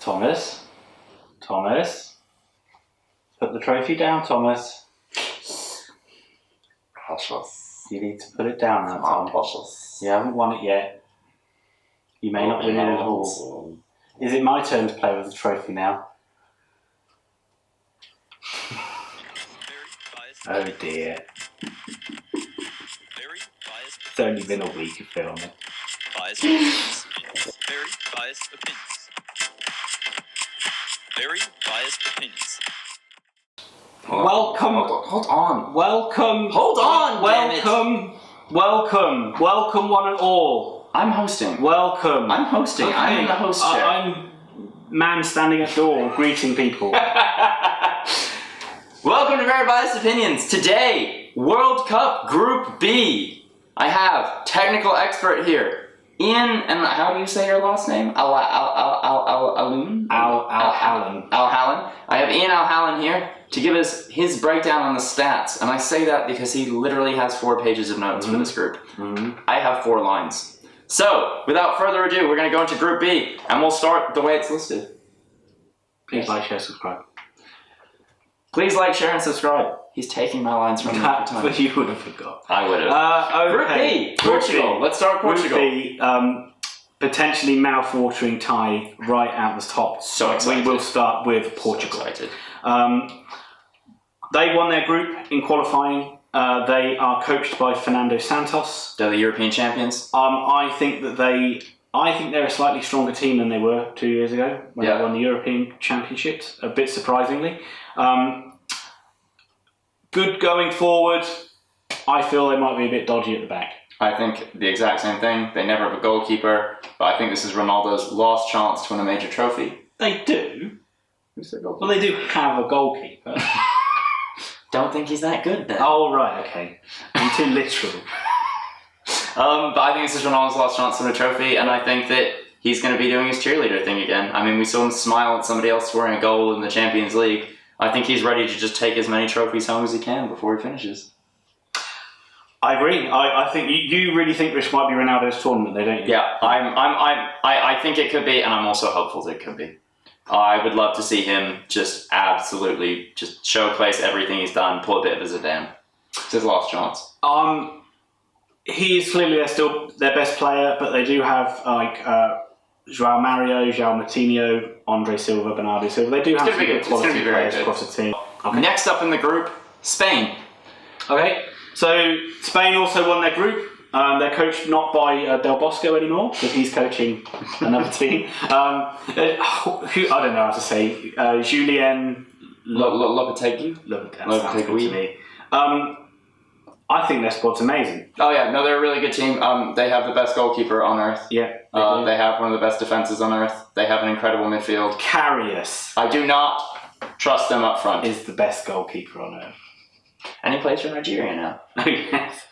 Thomas. Put the trophy down, Thomas. Precious. You need to put it down now, Tom. Precious. You haven't won it yet. You may not win it at all. Is it my turn to play with the trophy now? Oh dear. It's only been a week of filming. Very biased opinions. Very biased opinions. Welcome. Hold on. Welcome. Hold on. Welcome one and all. I'm hosting. Welcome. I'm hosting. Okay. I'm in the host chair. I'm man standing at door greeting people. Welcome to Very Biased Opinions. Today, World Cup Group B. I have technical expert here. Ian, and how do you say your last name? Al Hallen. I have Ian Al Hallen here to give us his breakdown on the stats, and I say that because he literally has 4 pages of notes for this group. I have 4 lines. So, without further ado, we're going to go into Group B, and we'll start the way it's listed. Please like, share, subscribe. Please like, share, and subscribe. He's taking my lines from me every time. But you would have forgot. I would have. Okay. Group B, Portugal. Let's start Portugal. Group B, potentially mouth-watering tie right out the top. So excited. We will start with Portugal. So excited. They won their group in qualifying. They are coached by Fernando Santos. They're the European champions. I think they're a slightly stronger team than they were 2 years ago when they won the European Championships. A bit surprisingly. Good going forward. I feel they might be a bit dodgy at the back. I think the exact same thing. They never have a goalkeeper, but I think this is Ronaldo's last chance to win a major trophy. They do. Who's their goalkeeper? Well, they do have a goalkeeper. Don't think he's that good then. Oh, right, okay. I'm too literal. But I think this is Ronaldo's last chance to win a trophy, and I think that he's going to be doing his cheerleader thing again. I mean, we saw him smile at somebody else scoring a goal in the Champions League. I think he's ready to just take as many trophies home as he can before he finishes. I agree. I think you really think this might be Ronaldo's tournament, though, don't you? Yeah, I think it could be, and I'm also hopeful that it could be. I would love to see him just absolutely just showcase everything he's done, pull a bit of a Zidane. It's his last chance. He is clearly their best player, but they do have João Mario, João Moutinho, Andre Silva, Bernardo Silva. They do have some good quality players across the team. Okay. Next up in the group, Spain. Okay, so Spain also won their group. They're coached not by Del Bosco anymore, because he's coaching another team. I don't know how to say. Julien Lopetegui? Lopetegui. I think their squad's amazing. Oh yeah, no, they're a really good team. They have the best goalkeeper on earth. Yeah. They have one of the best defenses on earth. They have an incredible midfield. Karius. I do not trust them up front. Is the best goalkeeper on earth. And he plays for Nigeria now. Oh yes.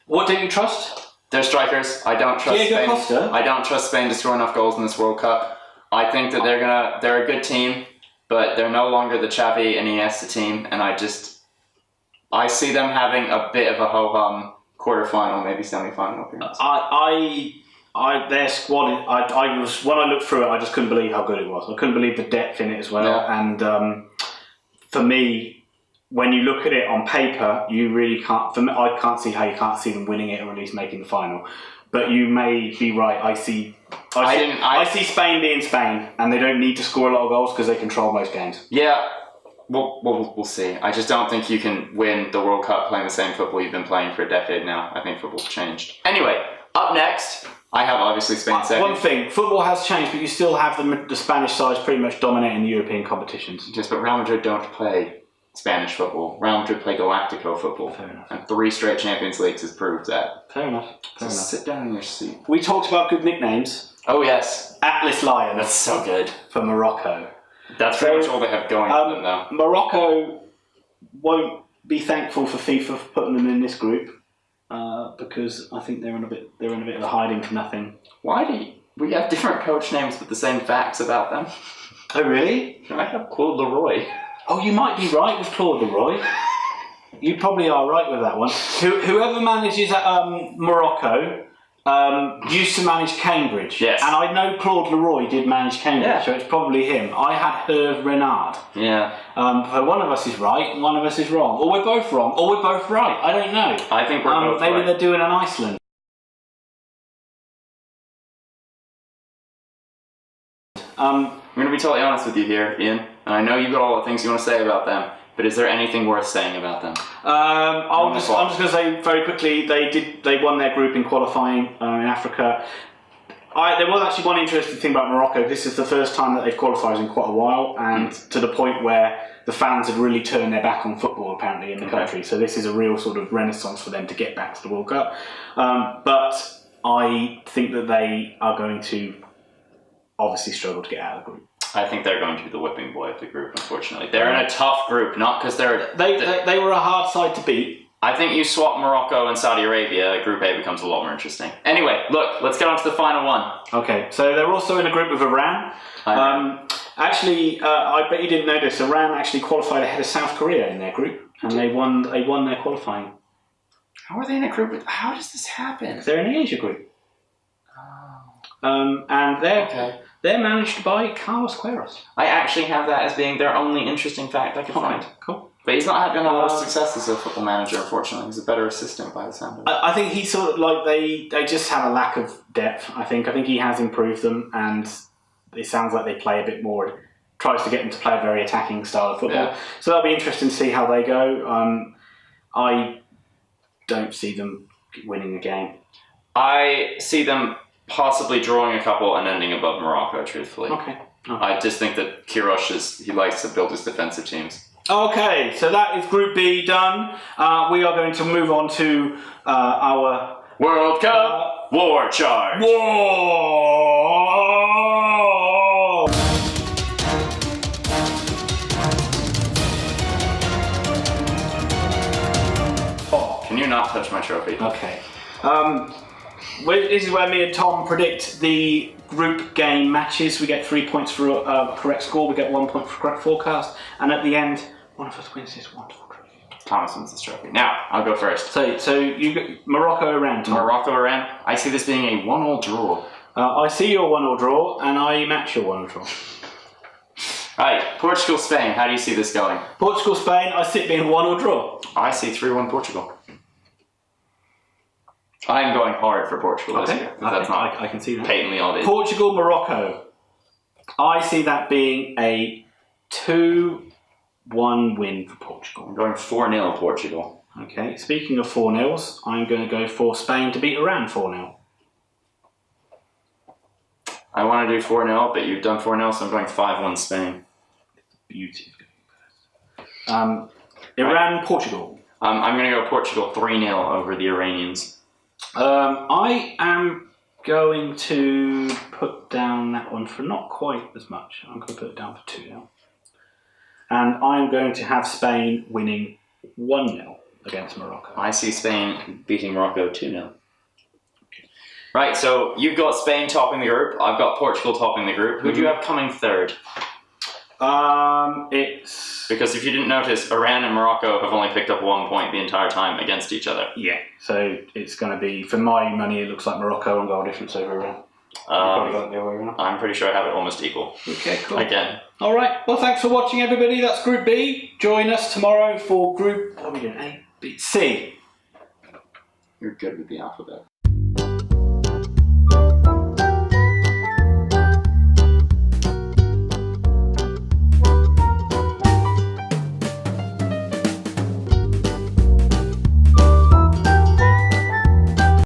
What do you trust? Their strikers. I don't trust Diego Spain. Costa? I don't trust Spain to score enough goals in this World Cup. I think that they're a good team, but they're no longer the Xavi and Iniesta team, and I see them having a bit of a ho-hum quarterfinal, maybe semi-final appearance. Their squad. When I looked through it, I just couldn't believe how good it was. I couldn't believe the depth in it as well. Yeah. And for me, when you look at it on paper, you really can't. For me, I can't see how you can't see them winning it or at least making the final. But you may be right. I see Spain being Spain, and they don't need to score a lot of goals because they control most games. Yeah. We'll see. I just don't think you can win the World Cup playing the same football you've been playing for a decade now. I think football's changed. Anyway, up next, I have obviously Spain second. One thing, football has changed, but you still have the Spanish sides pretty much dominating the European competitions. Yes, but Real Madrid don't play Spanish football. Real Madrid play Galactico football. Fair enough. And 3 straight Champions Leagues has proved that. Fair enough. Sit down in your seat. We talked about good nicknames. Oh yes. Atlas Lions. That's so good. For Morocco. That's pretty much all they have going for them, though. Morocco won't be thankful for FIFA for putting them in this group because I think they're in a bit of a hiding to nothing. Why do we have different coach names but the same facts about them? Oh really? I have Claude Leroy. Oh, you might be right with Claude Leroy. You probably are right with that one. Whoever manages at Morocco used to manage Cambridge. Yes. And I know Claude Leroy did manage Cambridge, Yeah. so it's probably him. I had Herve Renard. Yeah. So one of us is right, and one of us is wrong. Or we're both wrong, or we're both right. I don't know. I think we're both maybe right. they're doing an Iceland. I'm going to be totally honest with you here, Ian. And I know you've got all the things you want to say about them, but is there anything worth saying about them? I'm just going to say very quickly, they won their group in qualifying in Africa. There was actually one interesting thing about Morocco. This is the first time that they've qualified in quite a while, and to the point where the fans had really turned their back on football apparently in the country. So this is a real sort of renaissance for them to get back to the World Cup. But I think that they are going to obviously struggle to get out of the group. I think they're going to be the whipping boy of the group, unfortunately. They're in a tough group, not because They were a hard side to beat. I think you swap Morocco and Saudi Arabia, Group A becomes a lot more interesting. Anyway, look, let's get on to the final one. Okay, so they're also in a group with Iran. Actually, I bet you didn't know this. Iran actually qualified ahead of South Korea in their group, and they won their qualifying. How are they in a group with... How does this happen? They're in the Asia group. And they're managed by Carlos Queiroz. I actually have that as being their only interesting fact I could find. Cool. But he's not having a lot of success as a football manager, unfortunately. He's a better assistant by the sound of it. I think he's sort of like they just have a lack of depth. I think he has improved them, and it sounds like they play a bit more. Tries to get them to play a very attacking style of football. Yeah. So that'll be interesting to see how they go. I don't see them winning a game. I see them possibly drawing a couple and ending above Morocco, truthfully. Okay. I just think that Queiroz he likes to build his defensive teams. Okay, so that is Group B done. We are going to move on to our World Cup War Chart. War. Can you not touch my trophy? Okay. This is where me and Tom predict the group game matches. We get 3 points for a correct score. We get 1 point for correct forecast, and at the end, one of us wins this wonderful trophy. Thomas wins this trophy. Now, I'll go first. So you get Morocco Iran. Tom. Morocco Iran. I see this being a 1-1 draw. I see your 1-1 draw, and I match your 1-1 draw. Right, Portugal Spain. How do you see this going? Portugal Spain. I see it being a 1-1 draw. I see 3-1 Portugal. I'm going hard for Portugal this year. That's not I can see that. patently obvious. Portugal Morocco. I see that being a 2-1 win for Portugal. I'm going 4-0 Portugal. Okay, speaking of 4-0s, I'm going to go for Spain to beat Iran 4-0. I want to do 4-0, but you've done 4-0, so I'm going 5-1 Spain. Beauty. Iran, Portugal. I'm going to go Portugal 3-0 over the Iranians. I am going to put down that one for not quite as much. I'm going to put it down for 2-0. And I'm going to have Spain winning 1-0 against Morocco. I see Spain beating Morocco 2-0. Right, so you've got Spain topping the group. I've got Portugal topping the group. Who do you have coming third? It's... Because if you didn't notice, Iran and Morocco have only picked up 1 point the entire time against each other. Yeah, so it's going to be, for my money, it looks like Morocco on goal difference over Iran. Probably got it the other way around. I'm pretty sure I have it almost equal. Okay, cool. Again. Alright, well thanks for watching everybody. That's Group B. Join us tomorrow for Group... What are we doing? A, B, C. You're good with the alphabet.